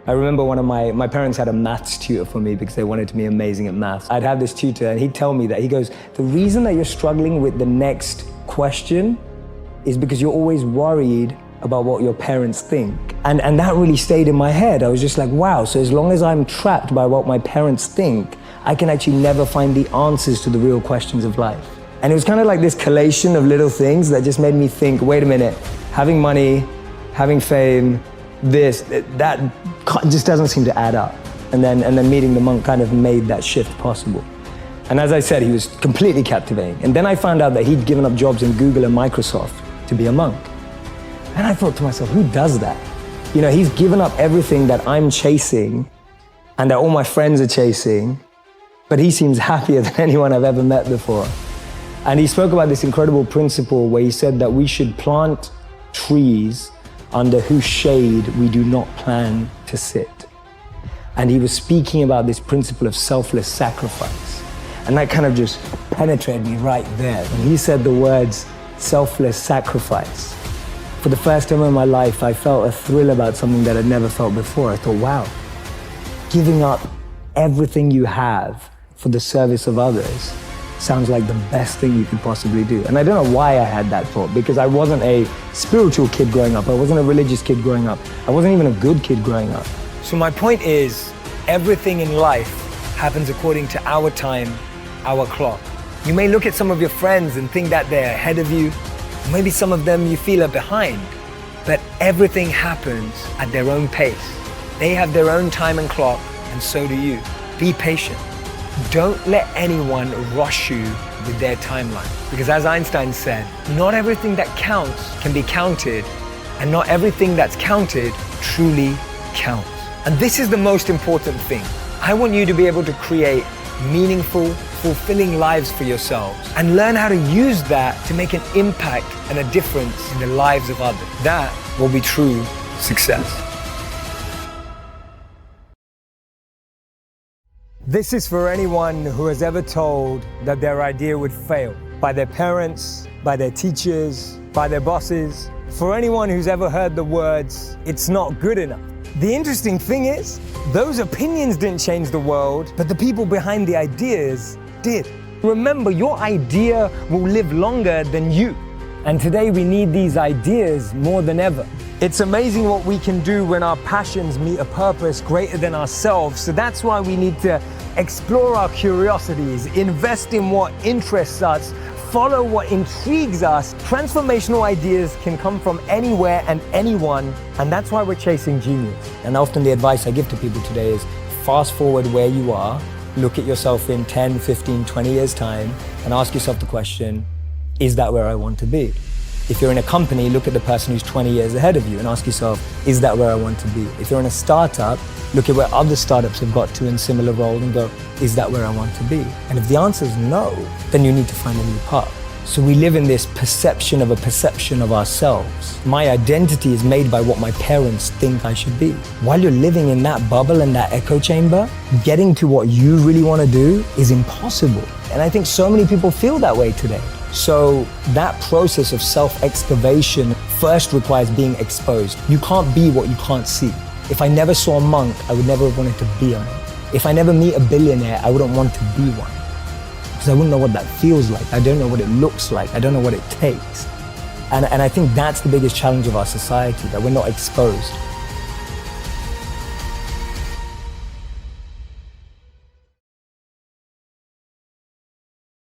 I remember one of my parents had a maths tutor for me because they wanted to be amazing at maths. I'd have this tutor and he'd tell me that, he goes, the reason that you're struggling with the next question is because you're always worried about what your parents think. And that really stayed in my head. I was just like, wow, so as long as I'm trapped by what my parents think, I can actually never find the answers to the real questions of life. And it was kind of like this collation of little things that just made me think, wait a minute, having money, having fame, that just doesn't seem to add up. And then meeting the monk kind of made that shift possible. And as I said, he was completely captivating. And then I found out that he'd given up jobs in Google and Microsoft to be a monk. And I thought to myself, who does that? You know, he's given up everything that I'm chasing and that all my friends are chasing, but he seems happier than anyone I've ever met before. And he spoke about this incredible principle where he said that we should plant trees under whose shade we do not plan to sit. And he was speaking about this principle of selfless sacrifice. And that kind of just penetrated me right there. When he said the words selfless sacrifice, for the first time in my life, I felt a thrill about something that I'd never felt before. I thought, wow, giving up everything you have for the service of others sounds like the best thing you could possibly do. And I don't know why I had that thought, because I wasn't a spiritual kid growing up. I wasn't a religious kid growing up. I wasn't even a good kid growing up. So my point is, everything in life happens according to our time, our clock. You may look at some of your friends and think that they're ahead of you. Maybe some of them you feel are behind, but everything happens at their own pace. They have their own time and clock, and so do you. Be patient. Don't let anyone rush you with their timeline. Because as Einstein said, not everything that counts can be counted, and not everything that's counted truly counts. And this is the most important thing. I want you to be able to create meaningful, fulfilling lives for yourselves and learn how to use that to make an impact and a difference in the lives of others. That will be true success. This is for anyone who has ever told that their idea would fail by their parents, by their teachers, by their bosses. For anyone who's ever heard the words, "It's not good enough." The interesting thing is, those opinions didn't change the world, but the people behind the ideas did. Remember, your idea will live longer than you. And today we need these ideas more than ever. It's amazing what we can do when our passions meet a purpose greater than ourselves. So that's why we need to explore our curiosities, invest in what interests us, follow what intrigues us. Transformational ideas can come from anywhere and anyone, and that's why we're chasing genius. And often the advice I give to people today is fast forward where you are, look at yourself in 10, 15, 20 years time, and ask yourself the question, is that where I want to be? If you're in a company, look at the person who's 20 years ahead of you and ask yourself, is that where I want to be? If you're in a startup, look at where other startups have got to in similar role and go, is that where I want to be? And if the answer is no, then you need to find a new path. So we live in this perception of a perception of ourselves. My identity is made by what my parents think I should be. While you're living in that bubble and that echo chamber, getting to what you really want to do is impossible. And I think so many people feel that way today. So that process of self-excavation first requires being exposed. You can't be what you can't see. If I never saw a monk, I would never have wanted to be a monk. If I never meet a billionaire, I wouldn't want to be one. Because I wouldn't know what that feels like. I don't know what it looks like. I don't know what it takes. And I think that's the biggest challenge of our society, that we're not exposed.